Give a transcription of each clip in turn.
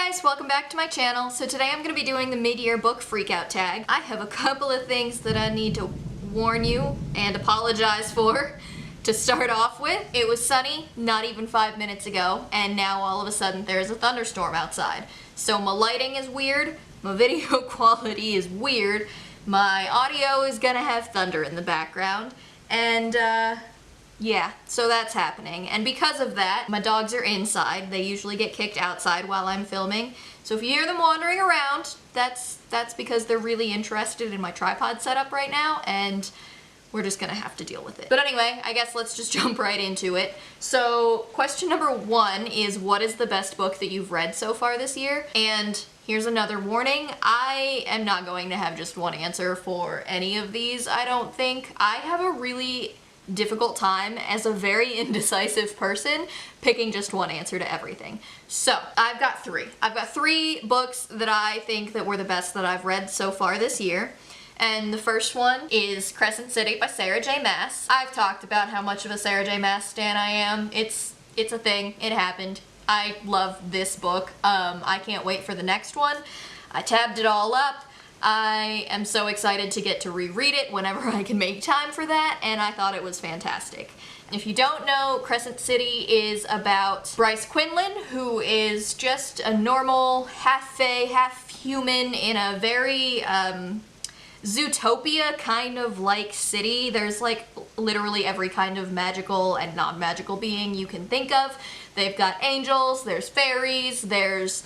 guys, welcome back to my channel. So today I'm going to be doing the Mid-Year Book Freakout Tag. I have a couple of things that I need to warn you and apologize for to start off with. It was sunny not even 5 minutes ago, and now all of a sudden there's a thunderstorm outside. So my lighting is weird, my video quality is weird, my audio is gonna have thunder in the background, and yeah, so that's happening. And because of that, my dogs are inside. They usually get kicked outside while I'm filming. So if you hear them wandering around, that's because they're really interested in my tripod setup right now, and we're just gonna have to deal with it. But anyway, I guess let's just jump right into it. So question number 1 is, what is the best book that you've read so far this year? And here's another warning, I am not going to have just one answer for any of these, I don't think. I have a really difficult time as a very indecisive person picking just one answer to everything. So I've got three. I've got 3 books that I think that were the best that I've read so far this year. And the first one is Crescent City by Sarah J. Maas. I've talked about how much of a Sarah J. Maas stan I am. It's a thing. It happened. I love this book. I can't wait for the next one. I tabbed it all up. I am so excited to get to reread it whenever I can make time for that, and I thought it was fantastic. If you don't know, Crescent City is about Bryce Quinlan, who is just a normal, half-fae, half-human in a very, Zootopia kind of like city. There's like literally every kind of magical and non-magical being you can think of. They've got angels, there's fairies, there's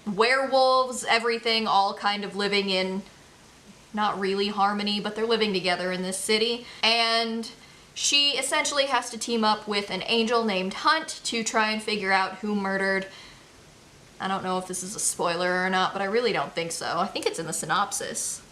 werewolves, everything all kind of living in not really harmony, but they're living together in this city. And she essentially has to team up with an angel named Hunt to try and figure out who murdered, I don't know if this is a spoiler or not, but I really don't think so. I think it's in the synopsis.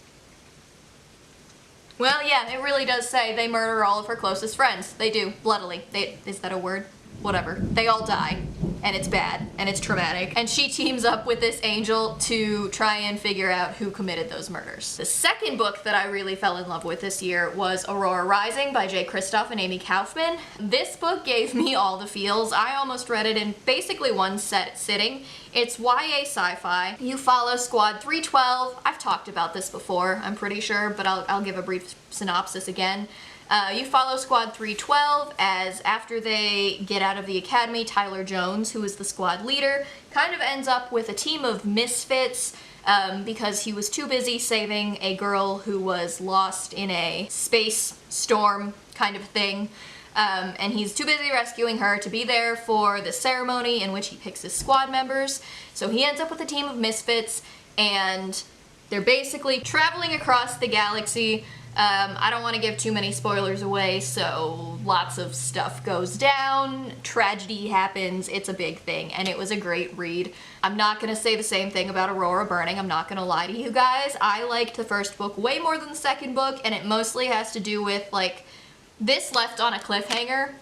Well, yeah, it really does say they murder all of her closest friends. They do, bloodily. Is that a word? Whatever. They all die, and it's bad, and it's traumatic. And she teams up with this angel to try and figure out who committed those murders. The second book that I really fell in love with this year was Aurora Rising by Jay Kristoff and Amy Kaufman. This book gave me all the feels. I almost read it in basically one sitting. It's YA sci-fi. You follow Squad 312. I've talked about this before, I'm pretty sure, but I'll give a brief synopsis again. You follow Squad 312 as after they get out of the academy, Tyler Jones, who is the squad leader, kind of ends up with a team of misfits because he was too busy saving a girl who was lost in a space storm kind of thing. And he's too busy rescuing her to be there for the ceremony in which he picks his squad members. So he ends up with a team of misfits, and they're basically traveling across the galaxy. I don't want to give too many spoilers away, so lots of stuff goes down, tragedy happens, it's a big thing, and it was a great read. I'm not going to say the same thing about Aurora Burning, I'm not going to lie to you guys. I liked the first book way more than the second book, and it mostly has to do with, like, this left on a cliffhanger,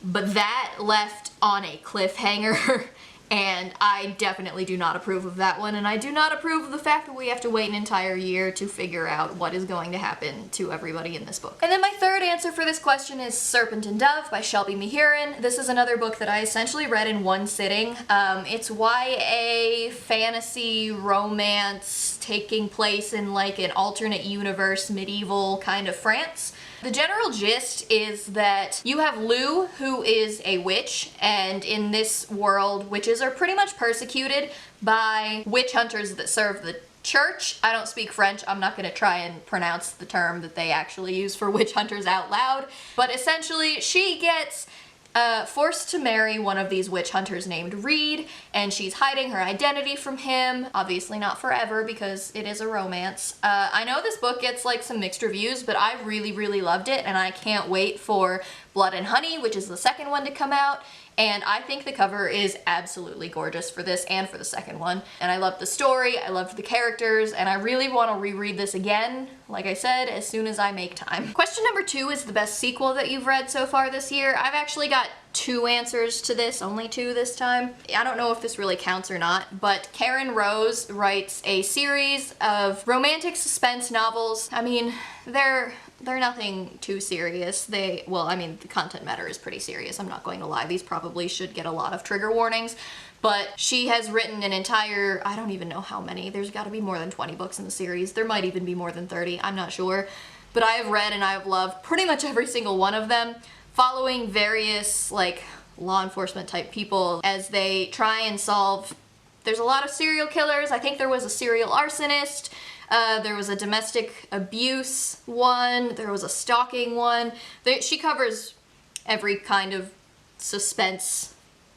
but that left on a cliffhanger. And I definitely do not approve of that one, and I do not approve of the fact that we have to wait an entire year to figure out what is going to happen to everybody in this book. And then my third answer for this question is Serpent and Dove by Shelby Mehurin. This is another book that I essentially read in one sitting. It's YA fantasy romance taking place in like an alternate universe medieval kind of France. The general gist is that you have Lou, who is a witch, and in this world, witches are pretty much persecuted by witch hunters that serve the church. I don't speak French, I'm not going to try and pronounce the term that they actually use for witch hunters out loud, but essentially she gets forced to marry one of these witch hunters named Reed, and she's hiding her identity from him. Obviously not forever because it is a romance. I know this book gets like some mixed reviews, but I really, really loved it, and I can't wait for Blood and Honey, which is the second one to come out. And I think the cover is absolutely gorgeous for this and for the second one. And I love the story, I loved the characters, and I really want to reread this again, like I said, as soon as I make time. Question number 2 is the best sequel that you've read so far this year. I've actually got 2 answers to this, only 2 this time. I don't know if this really counts or not, but Karen Rose writes a series of romantic suspense novels. I mean, they're nothing too serious. Well, I mean, the content matter is pretty serious, I'm not going to lie. These probably should get a lot of trigger warnings, but she has written an entire, I don't even know how many, there's gotta be more than 20 books in the series. There might even be more than 30, I'm not sure. But I have read and I have loved pretty much every single one of them, following various like law enforcement type people as they try and solve, there's a lot of serial killers. I think there was a serial arsonist, there was a domestic abuse one, there was a stalking one. She covers every kind of suspense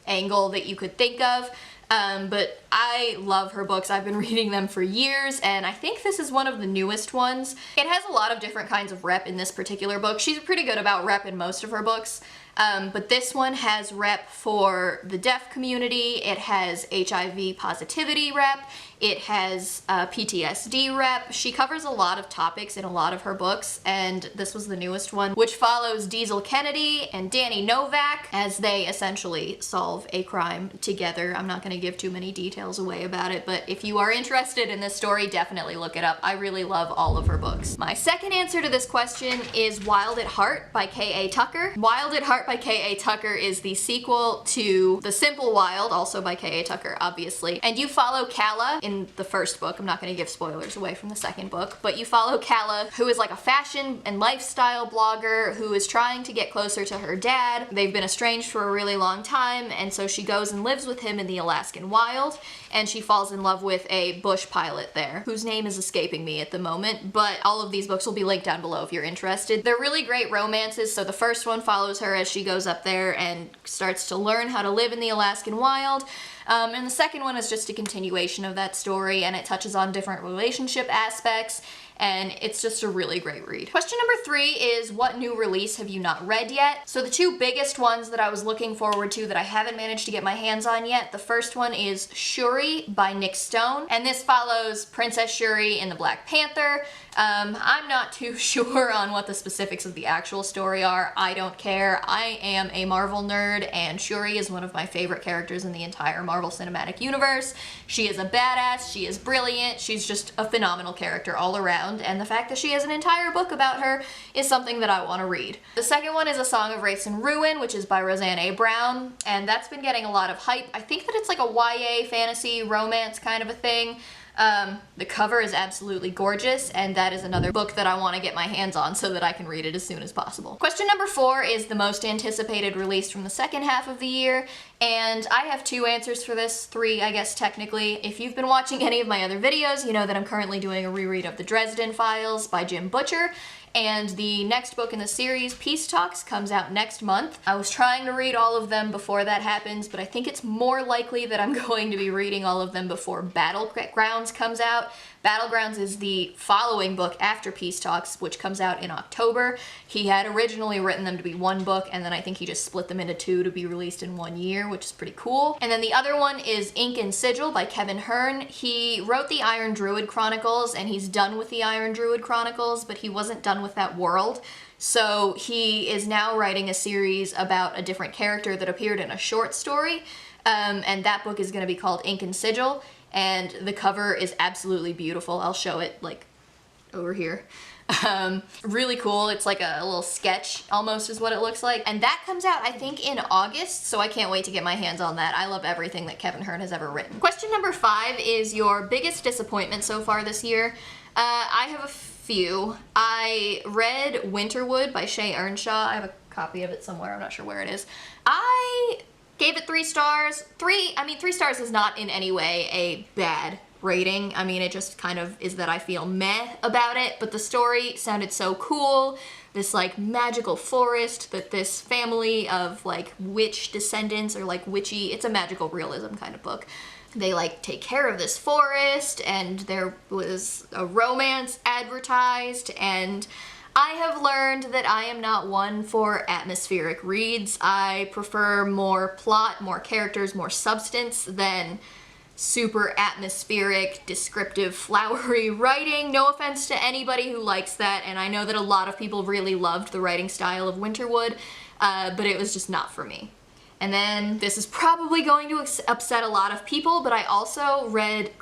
angle that you could think of. But I love her books. I've been reading them for years, and I think this is one of the newest ones. It has a lot of different kinds of rep in this particular book. She's pretty good about rep in most of her books, but this one has rep for the deaf community. It has HIV positivity rep. It has PTSD rep. She covers a lot of topics in a lot of her books, and this was the newest one, which follows Diesel Kennedy and Danny Novak as they essentially solve a crime together. I'm not going to give too many details away about it, but if you are interested in this story, definitely look it up. I really love all of her books. My second answer to this question is Wild at Heart by K.A. Tucker. Wild at Heart by K.A. Tucker is the sequel to The Simple Wild, also by K.A. Tucker, obviously. And you follow Calla in the first book. I'm not going to give spoilers away from the second book, but you follow Calla, who is like a fashion and lifestyle blogger who is trying to get closer to her dad. They've been estranged for a really long time, and so she goes and lives with him in the Alaskan wild, and she falls in love with a bush pilot there, whose name is escaping me at the moment, but all of these books will be linked down below if you're interested. They're really great romances. So the first one follows her as she goes up there and starts to learn how to live in the Alaskan wild. And the second one is just a continuation of that story, and it touches on different relationship aspects, and it's just a really great read. Question number 3 is, what new release have you not read yet? So the two biggest ones that I was looking forward to that I haven't managed to get my hands on yet, the first one is Shuri by Nick Stone, and this follows Princess Shuri in the Black Panther. I'm not too sure on what the specifics of the actual story are. I don't care. I am a Marvel nerd, and Shuri is one of my favorite characters in the entire Marvel Cinematic Universe. She is a badass, she is brilliant, she's just a phenomenal character all around, and the fact that she has an entire book about her is something that I want to read. The second one is A Song of Race and Ruin, which is by Roseanne A. Brown, and that's been getting a lot of hype. I think that it's like a YA fantasy romance kind of a thing. The cover is absolutely gorgeous, and that is another book that I want to get my hands on so that I can read it as soon as possible. Question number 4 is the most anticipated release from the second half of the year, and I have 2 answers for this, 3 I guess technically. If you've been watching any of my other videos, you know that I'm currently doing a reread of The Dresden Files by Jim Butcher, and the next book in the series, Peace Talks, comes out next month. I was trying to read all of them before that happens, but I think it's more likely that I'm going to be reading all of them before Battlegrounds comes out. Battlegrounds is the following book after Peace Talks, which comes out in October. He had originally written them to be 1 book, and then I think he just split them into 2 to be released in 1 year, which is pretty cool. And then the other one is Ink and Sigil by Kevin Hearn. He wrote the Iron Druid Chronicles, and he's done with the Iron Druid Chronicles, but he wasn't done with that world. So he is now writing a series about a different character that appeared in a short story, and that book is going to be called Ink and Sigil. And the cover is absolutely beautiful. I'll show it like over here. Really cool. It's like a little sketch almost is what it looks like. And that comes out I think in August, so I can't wait to get my hands on that. I love everything that Kevin Hearn has ever written. Question number 5 is your biggest disappointment so far this year. I have a few. I read Winterwood by Shay Earnshaw. I have a copy of it somewhere. I'm not sure where it is. I gave it 3 stars. 3 stars is not in any way a bad rating. I mean, it just kind of is that I feel meh about it, but the story sounded so cool. This like magical forest that this family of like witch descendants or like witchy, it's a magical realism kind of book. They like take care of this forest, and there was a romance advertised, and I have learned that I am not one for atmospheric reads. I prefer more plot, more characters, more substance than super atmospheric, descriptive, flowery writing. No offense to anybody who likes that, and I know that a lot of people really loved the writing style of Winterwood, but it was just not for me. And then this is probably going to upset a lot of people, but I also read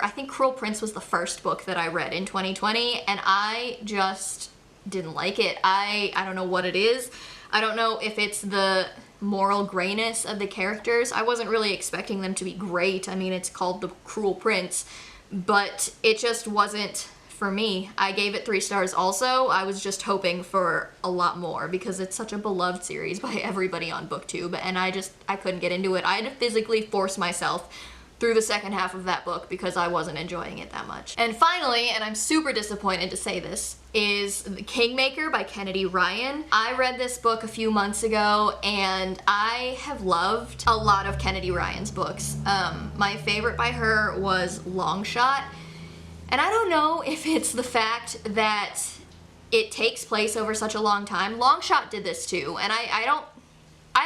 I think Cruel Prince was the first book that I read in 2020, and I just didn't like it. I don't know what it is. I don't know if it's the moral grayness of the characters. I wasn't really expecting them to be great. I mean, it's called The Cruel Prince, but it just wasn't for me. I gave it 3 stars also. I was just hoping for a lot more because it's such a beloved series by everybody on BookTube, and I couldn't get into it. I had to physically force myself through the second half of that book because I wasn't enjoying it that much. And finally, and I'm super disappointed to say this, is The Kingmaker by Kennedy Ryan. I read this book a few months ago and I have loved a lot of Kennedy Ryan's books. My favorite by her was Longshot. And I don't know if it's the fact that it takes place over such a long time. Longshot did this too, and I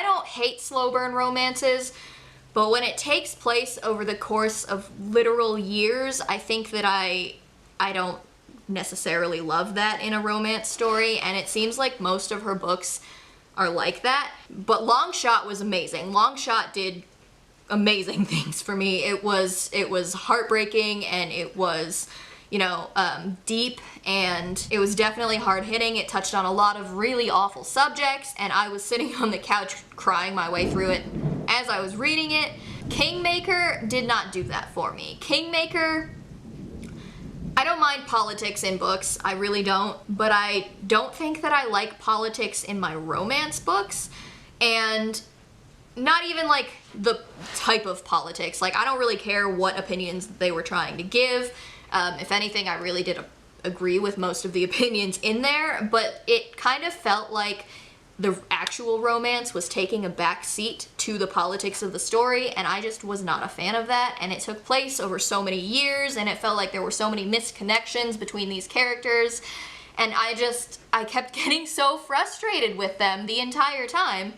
don't hate slow burn romances, but when it takes place over the course of literal years, I think that I don't necessarily love that in a romance story, and it seems like most of her books are like that. But Longshot was amazing. Longshot did amazing things for me. It was heartbreaking, and it was, you know, deep, and it was definitely hard-hitting. It touched on a lot of really awful subjects, and I was sitting on the couch crying my way through it as I was reading it. Kingmaker did not do that for me. Kingmaker, I don't mind politics in books, I really don't, but I don't think that I like politics in my romance books, and not even like the type of politics. Like, I don't really care what opinions they were trying to give. If anything, I really did agree with most of the opinions in there, but it kind of felt like the actual romance was taking a back seat to the politics of the story, and I just was not a fan of that, and it took place over so many years, and it felt like there were so many missed connections between these characters, and I kept getting so frustrated with them the entire time,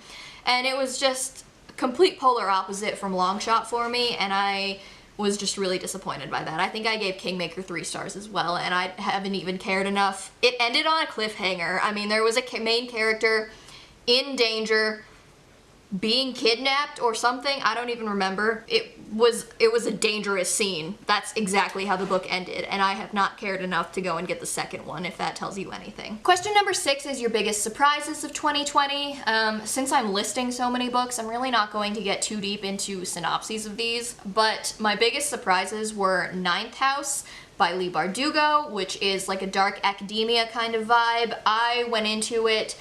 and it was just complete polar opposite from Longshot for me, and I was just really disappointed by that. I think I gave Kingmaker 3 stars as well, and I haven't even cared enough. It ended on a cliffhanger. I mean, there was a main character in danger, being kidnapped or something. I don't even remember. It was a dangerous scene. That's exactly how the book ended, and I have not cared enough to go and get the second one, if that tells you anything. Question number 6 is your biggest surprises of 2020. Since I'm listing so many books, I'm really not going to get too deep into synopses of these, but my biggest surprises were Ninth House by Leigh Bardugo, which is like a dark academia kind of vibe. I went into it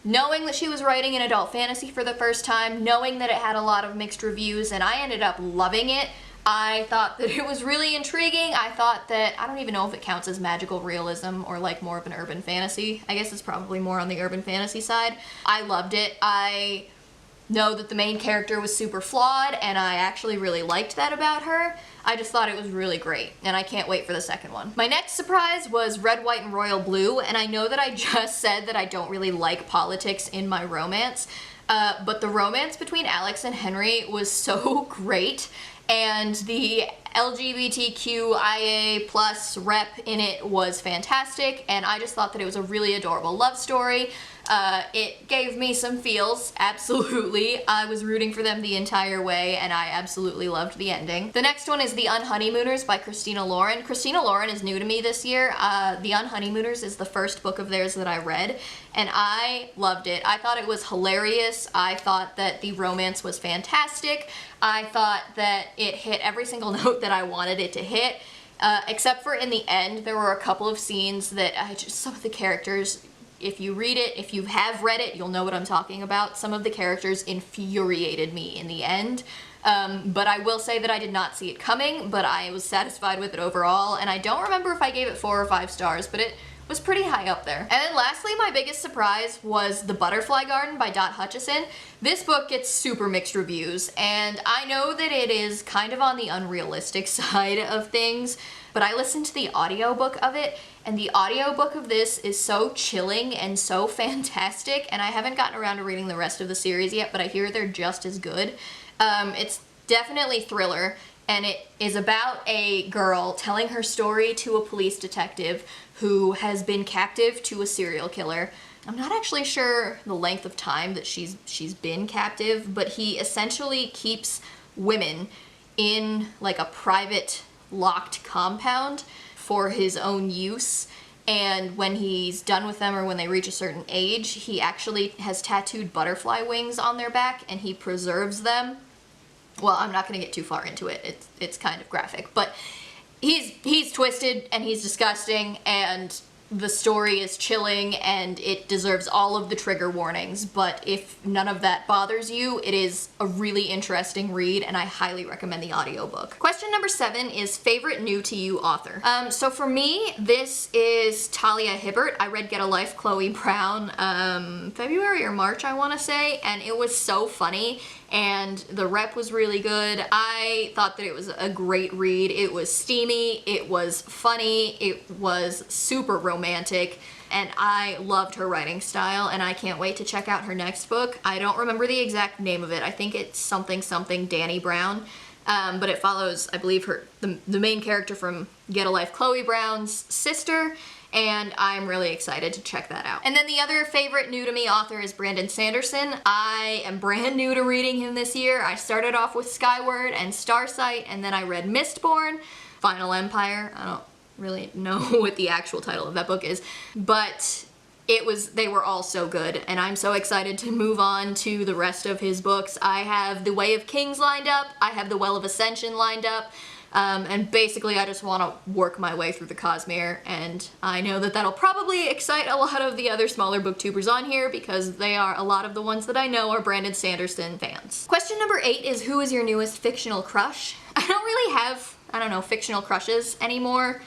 knowing that she was writing an adult fantasy for the first time, knowing that it had a lot of mixed reviews, and I ended up loving it. I thought that it was really intriguing. I thought that, I don't even know if it counts as magical realism or like more of an urban fantasy. I guess it's probably more on the urban fantasy side. I loved it. I know that the main character was super flawed, and I actually really liked that about her. I just thought it was really great, and I can't wait for the second one. My next surprise was Red, White, and Royal Blue, and I know that I just said that I don't really like politics in my romance, but the romance between Alex and Henry was so great, and the LGBTQIA+ rep in it was fantastic, and I just thought that it was a really adorable love story. It gave me some feels, absolutely. I was rooting for them the entire way, and I absolutely loved the ending. The next one is The Unhoneymooners by Christina Lauren. Christina Lauren is new to me this year. The Unhoneymooners is the first book of theirs that I read, and I loved it. I thought it was hilarious. I thought that the romance was fantastic. I thought that it hit every single note that I wanted it to hit, except for in the end. There were a couple of scenes that some of the characters, if you read it, if you have read it, you'll know what I'm talking about. Some of the characters infuriated me in the end, but I will say that I did not see it coming, but I was satisfied with it overall, and I don't remember if I gave it 4 or 5 stars, but it was pretty high up there. And then lastly, my biggest surprise was The Butterfly Garden by Dot Hutchison. This book gets super mixed reviews, and I know that it is kind of on the unrealistic side of things, but I listened to the audiobook of it, and the audiobook of this is so chilling and so fantastic, and I haven't gotten around to reading the rest of the series yet, but I hear they're just as good. It's definitely thriller, and it is about a girl telling her story to a police detective who has been captive to a serial killer. I'm not actually sure the length of time that she's been captive, but he essentially keeps women in like a private locked compound for his own use, and when he's done with them or when they reach a certain age, he actually has tattooed butterfly wings on their back and he preserves them. Well, I'm not going to get too far into it. It's kind of graphic, but he's twisted and he's disgusting, and the story is chilling and it deserves all of the trigger warnings, but if none of that bothers you, it is a really interesting read and I highly recommend the audiobook. Question number 7 is favorite new to you author. So for me, this is Talia Hibbert. I read Get a Life, Chloe Brown, February or March, I want to say, and it was so funny and the rep was really good. I thought that it was a great read. It was steamy, it was funny, it was super romantic, and I loved her writing style, and I can't wait to check out her next book. I don't remember the exact name of it. I think it's something Danny Brown, but it follows, I believe, the main character from Get a Life, Chloe Brown's sister, and I'm really excited to check that out. And then the other favorite new to me author is Brandon Sanderson. I am brand new to reading him this year. I started off with Skyward and Starsight, and then I read Mistborn, Final Empire. I don't really know what the actual title of that book is, but they were all so good, and I'm so excited to move on to the rest of his books. I have The Way of Kings lined up, I have The Well of Ascension lined up, and basically I just want to work my way through the Cosmere, and I know that that'll probably excite a lot of the other smaller booktubers on here because a lot of the ones that I know are Brandon Sanderson fans. Question number 8 is who is your newest fictional crush? I don't really have, fictional crushes anymore.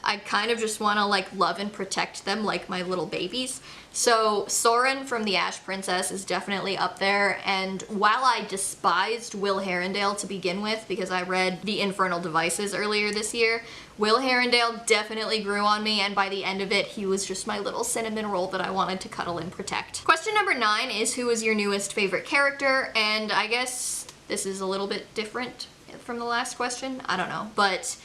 I kind of just want to love and protect them like my little babies. So Soren from The Ash Princess is definitely up there, and while I despised Will Herondale to begin with because I read The Infernal Devices earlier this year, Will Herondale definitely grew on me, and by the end of it he was just my little cinnamon roll that I wanted to cuddle and protect. Question number 9 is who is your newest favorite character, and I guess this is a little bit different from the last question, I don't know, but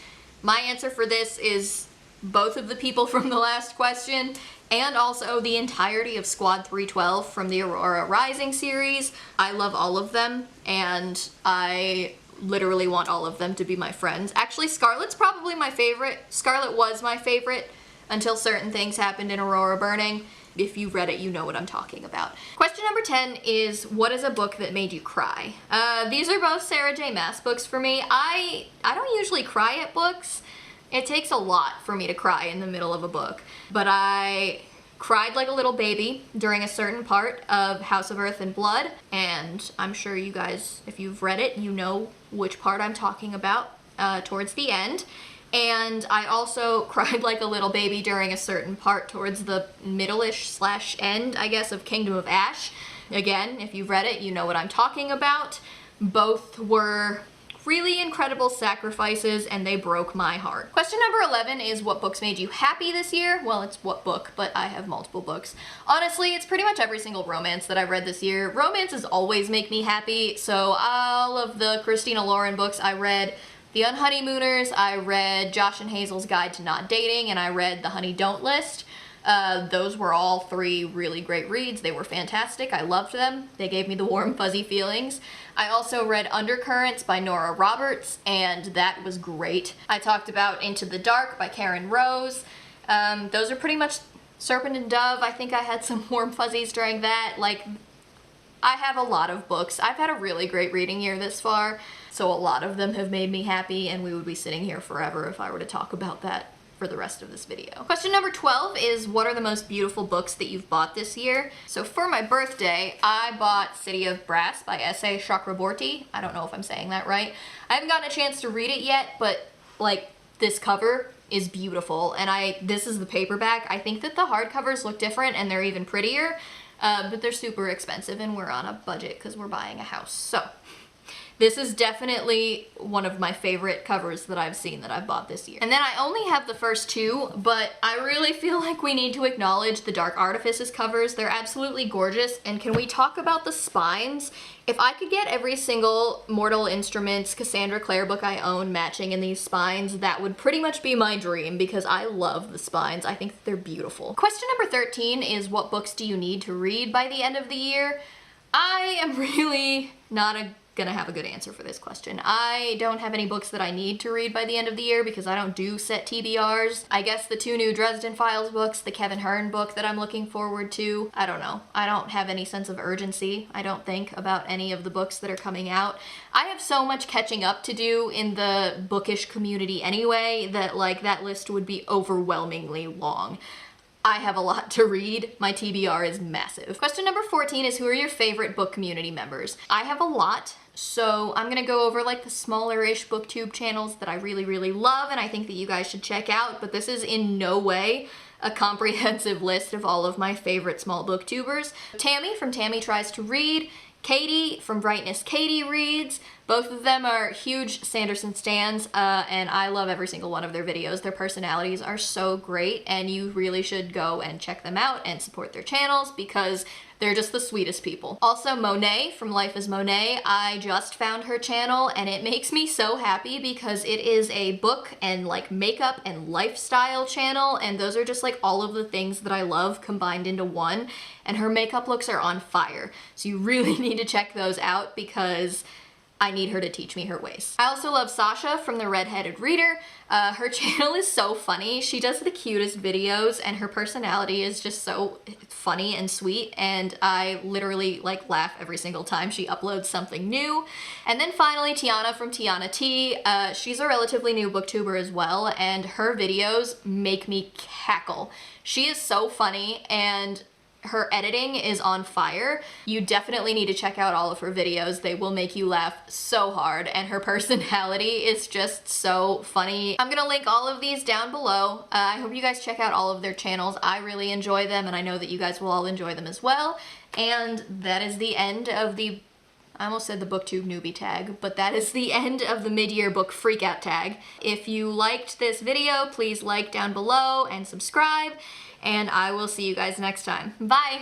my answer for this is both of the people from the last question and also the entirety of Squad 312 from the Aurora Rising series. I love all of them, and I literally want all of them to be my friends. Actually, Scarlet's probably my favorite. Scarlet was my favorite until certain things happened in Aurora Burning. If you've read it, you know what I'm talking about. Question number 10 is, what is a book that made you cry? These are both Sarah J. Maas books for me. I don't usually cry at books. It takes a lot for me to cry in the middle of a book, but I cried like a little baby during a certain part of House of Earth and Blood, and I'm sure you guys, if you've read it, you know which part I'm talking about towards the end. And I also cried like a little baby during a certain part towards the middle-ish / end, I guess, of Kingdom of Ash. Again, if you've read it, you know what I'm talking about. Both were really incredible sacrifices, and they broke my heart. Question number 11 is what books made you happy this year? Well, it's what book, but I have multiple books. Honestly, it's pretty much every single romance that I've read this year. Romances always make me happy, so all of the Christina Lauren books I read, The Unhoneymooners, I read Josh and Hazel's Guide to Not Dating, and I read The Honey Don't List. Those were all 3 really great reads. They were fantastic. I loved them. They gave me the warm, fuzzy feelings. I also read Undercurrents by Nora Roberts, and that was great. I talked about Into the Dark by Karen Rose. Those are pretty much Serpent and Dove. I think I had some warm fuzzies during that. I have a lot of books. I've had a really great reading year this far, so a lot of them have made me happy, and we would be sitting here forever if I were to talk about that for the rest of this video. Question number 12 is what are the most beautiful books that you've bought this year? So for my birthday, I bought City of Brass by S.A. Chakraborty. I don't know if I'm saying that right. I haven't gotten a chance to read it yet, but this cover is beautiful, and this is the paperback. I think that the hardcovers look different and they're even prettier, but they're super expensive and we're on a budget because we're buying a house. So this is definitely one of my favorite covers that I've seen that I've bought this year. And then I only have the first 2, but I really feel like we need to acknowledge the Dark Artifices covers. They're absolutely gorgeous, and can we talk about the spines? If I could get every single Mortal Instruments Cassandra Clare book I own matching in these spines, that would pretty much be my dream because I love the spines. I think they're beautiful. Question number 13 is what books do you need to read by the end of the year? I am really not a gonna have a good answer for this question. I don't have any books that I need to read by the end of the year because I don't do set TBRs. I guess the 2 new Dresden Files books, the Kevin Hearn book that I'm looking forward to, I don't know. I don't have any sense of urgency, I don't think, about any of the books that are coming out. I have so much catching up to do in the bookish community anyway that like that list would be overwhelmingly long. I have a lot to read. My TBR is massive. Question number 14 is, who are your favorite book community members? I have a lot, so I'm gonna go over like the smaller-ish booktube channels that I really, really love and I think that you guys should check out, but this is in no way a comprehensive list of all of my favorite small booktubers. Tammy from Tammy Tries to Read, Katie from Brightness Katie Reads. Both of them are huge Sanderson stans, and I love every single one of their videos. Their personalities are so great, and you really should go and check them out and support their channels because they're just the sweetest people. Also, Monet from Life is Monet. I just found her channel, and it makes me so happy because it is a book and like makeup and lifestyle channel, and those are just like all of the things that I love combined into one, and her makeup looks are on fire. So you really need to check those out because I need her to teach me her ways. I also love Sasha from The Redheaded Reader. Her channel is so funny. She does the cutest videos and her personality is just so funny and sweet, and I literally like laugh every single time she uploads something new. And then finally, Tiana from Tiana T. She's a relatively new booktuber as well, and her videos make me cackle. She is so funny and her editing is on fire. You definitely need to check out all of her videos. They will make you laugh so hard, and her personality is just so funny. I'm gonna link all of these down below. I hope you guys check out all of their channels. I really enjoy them, and I know that you guys will all enjoy them as well. And that is the end of the, I almost said the booktube newbie tag, but that is the end of the mid-year book freakout tag. If you liked this video, please like down below and subscribe, and I will see you guys next time. Bye!